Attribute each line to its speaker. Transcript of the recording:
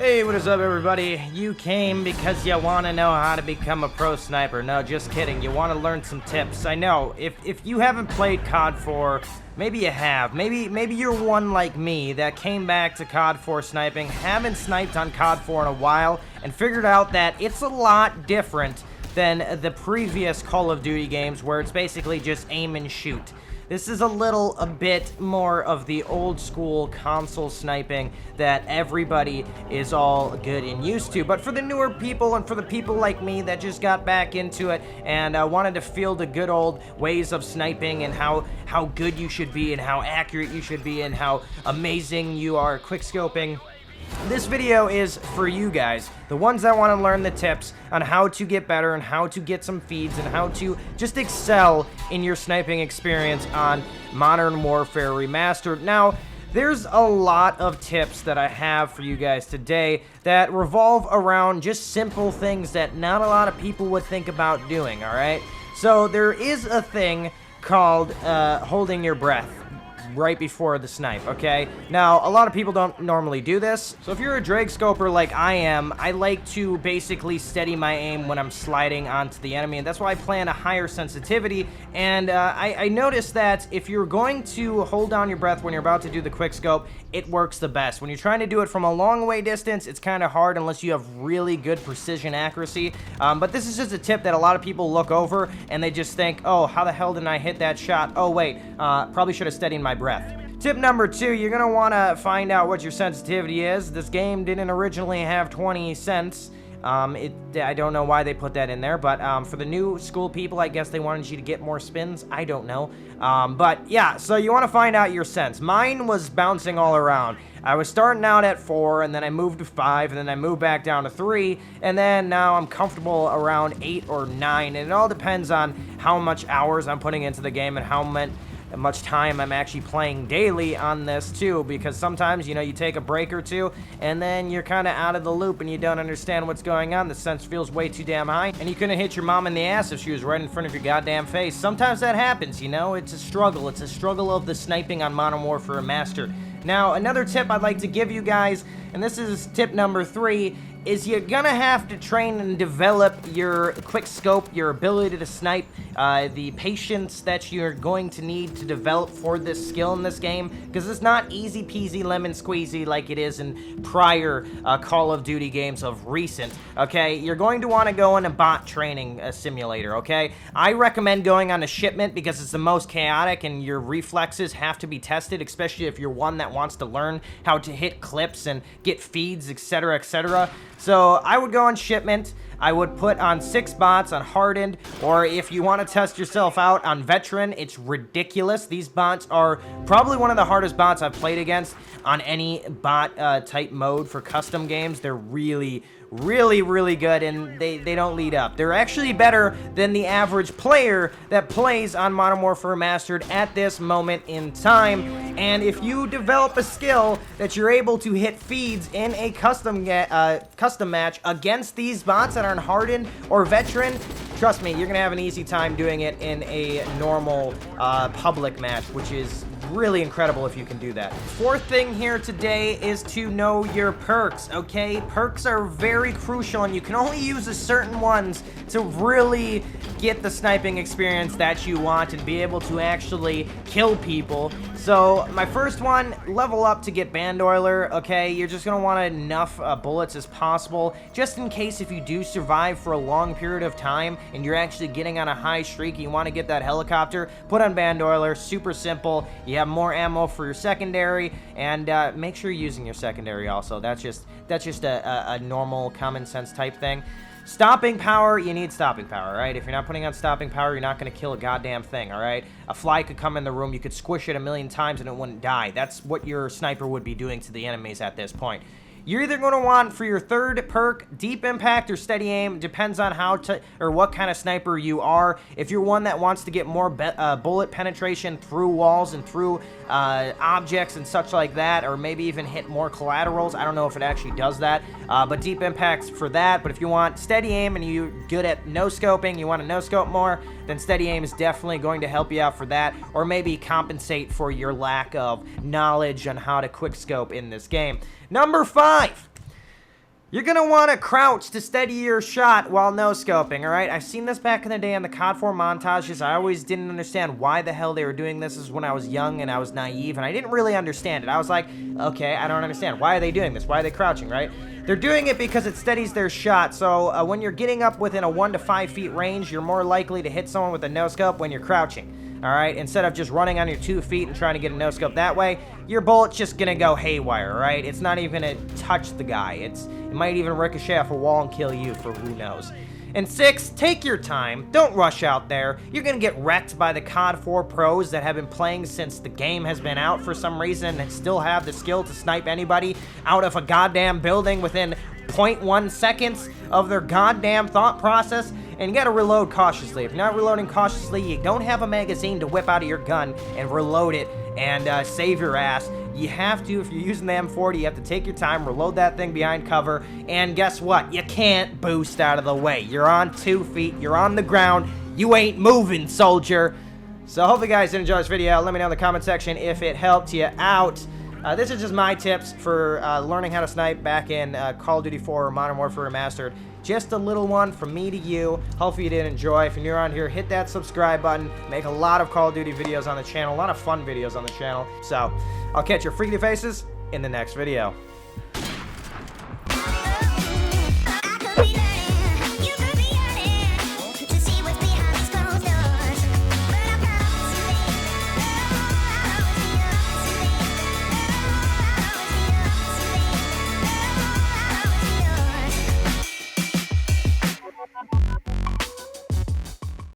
Speaker 1: Hey, what is up, everybody? You came because you want to know how to become a pro sniper. No, just kidding. You want to learn some tips. I know, if you haven't played COD 4, maybe you have. Maybe you're one like me that came back to COD 4 sniping, haven't sniped on COD 4 in a while, and figured out that it's a lot different than the previous Call of Duty games where it's basically just aim and shoot. This is a bit more of the old school console sniping that everybody is all good and used to. But for the newer people and for the people like me that just got back into it and wanted to feel the good old ways of sniping and how good you should be and how accurate you should be and how amazing you are quickscoping, this video is for you guys, the ones that want to learn the tips on how to get better and how to get some feeds and how to just excel in your sniping experience on Modern Warfare Remastered. Now, there's a lot of tips that I have for you guys today that revolve around just simple things that not a lot of people would think about doing, alright? So, there is a thing called holding your breath right before the snipe, okay? Now, a lot of people don't normally do this, so if you're a drag scoper like I am, I like to basically steady my aim when I'm sliding onto the enemy, and that's why I plan a higher sensitivity, and I noticed that if you're going to hold down your breath when you're about to do the quick scope, it works the best. When you're trying to do it from a long way distance, it's kind of hard unless you have really good precision accuracy, but this is just a tip that a lot of people look over, and they just think, oh, how the hell didn't I hit that shot? Oh, wait, probably should have steadied my breath. Tip number 2, you're going to want to find out what your sensitivity is. This game didn't originally have 20 cents. I don't know why they put that in there, but for the new school people, I guess they wanted you to get more spins. I don't know. But yeah, so you want to find out your sense. Mine was bouncing all around. I was starting out at 4, and then I moved to 5, and then I moved back down to 3, and then now I'm comfortable around 8 or 9, and it all depends on how much hours I'm putting into the game and how much time I'm actually playing daily on this too, because sometimes, you know, you take a break or two and then you're kind of out of the loop and you don't understand what's going on. The sense feels way too damn high and you couldn't hit your mom in the ass if she was right in front of your goddamn face. Sometimes that happens, you know. It's a struggle of the sniping on Modern Warfare Remastered. Now, another tip I'd like to give you guys, and this is tip number 3, is you're gonna have to train and develop your quick scope, your ability to snipe, the patience that you're going to need to develop for this skill in this game, because it's not easy peasy lemon squeezy like it is in prior Call of Duty games of recent, okay? You're going to want to go in a bot training simulator, okay? I recommend going on a shipment because it's the most chaotic and your reflexes have to be tested, especially if you're one that wants to learn how to hit clips and get feeds, etc., etc. So I would go on shipment. I would put on 6 bots on hardened, or if you want to test yourself out on veteran, it's ridiculous. These bots are probably one of the hardest bots I've played against on any bot type mode for custom games. They're really good, and they don't lead up. They're actually better than the average player that plays on Modern Warfare Remastered at this moment in time. And if you develop a skill that you're able to hit feeds in a custom match against these bots that aren't hardened or veteran, trust me, you're gonna have an easy time doing it in a normal public match, which is really incredible if you can do that. 4th thing here today is to know your perks, okay? Perks are very crucial, and you can only use a certain ones to really get the sniping experience that you want and be able to actually kill people. So my first one, level up to get band Oyler, okay? You're just gonna want enough bullets as possible, just in case if you do survive for a long period of time and you're actually getting on a high streak and you want to get that helicopter, put on band Oyler. Super simple. You have more ammo for your secondary, and make sure you're using your secondary also. That's just a normal common sense type thing. Stopping power, you need stopping power, right? If you're not putting on stopping power, you're not going to kill a goddamn thing, all right? A fly could come in the room, you could squish it 1,000,000 times and it wouldn't die. That's what your sniper would be doing to the enemies at this point. You're either going to want, for your 3rd perk, deep impact or steady aim. Depends on what kind of sniper you are. If you're one that wants to get more bullet penetration through walls and through objects and such like that, or maybe even hit more collaterals, I don't know if it actually does that, but deep impact's for that. But if you want steady aim and you're good at no-scoping, you want to no-scope more, then steady aim is definitely going to help you out for that, or maybe compensate for your lack of knowledge on how to quick scope in this game. Number 5. You're gonna wanna crouch to steady your shot while no-scoping, alright? I've seen this back in the day in the COD 4 montages. I always didn't understand why the hell they were doing this. This is when I was young and I was naive, and I didn't really understand it. I was like, okay, I don't understand. Why are they doing this? Why are they crouching, right? They're doing it because it steadies their shot, so when you're getting up within a 1 to 5 feet range, you're more likely to hit someone with a no-scope when you're crouching. Alright, instead of just running on your 2 feet and trying to get a no-scope that way, your bullet's just gonna go haywire, right? It's not even gonna touch the guy. It might even ricochet off a wall and kill you for who knows. And 6, take your time. Don't rush out there. You're gonna get wrecked by the COD 4 pros that have been playing since the game has been out for some reason and still have the skill to snipe anybody out of a goddamn building within 0.1 seconds of their goddamn thought process. And you gotta reload cautiously. If you're not reloading cautiously, you don't have a magazine to whip out of your gun and reload it and save your ass. You have to, if you're using the M40, you have to take your time, reload that thing behind cover, and guess what? You can't boost out of the way. You're on 2 feet, you're on the ground, you ain't moving, soldier. So hopefully you guys did enjoy this video. Let me know in the comment section if it helped you out. This is just my tips for learning how to snipe back in Call of Duty 4 or Modern Warfare Remastered. Just a little one from me to you. Hopefully you did enjoy. If you're new around here, hit that subscribe button. Make a lot of Call of Duty videos on the channel, a lot of fun videos on the channel. So I'll catch your freaky faces in the next video.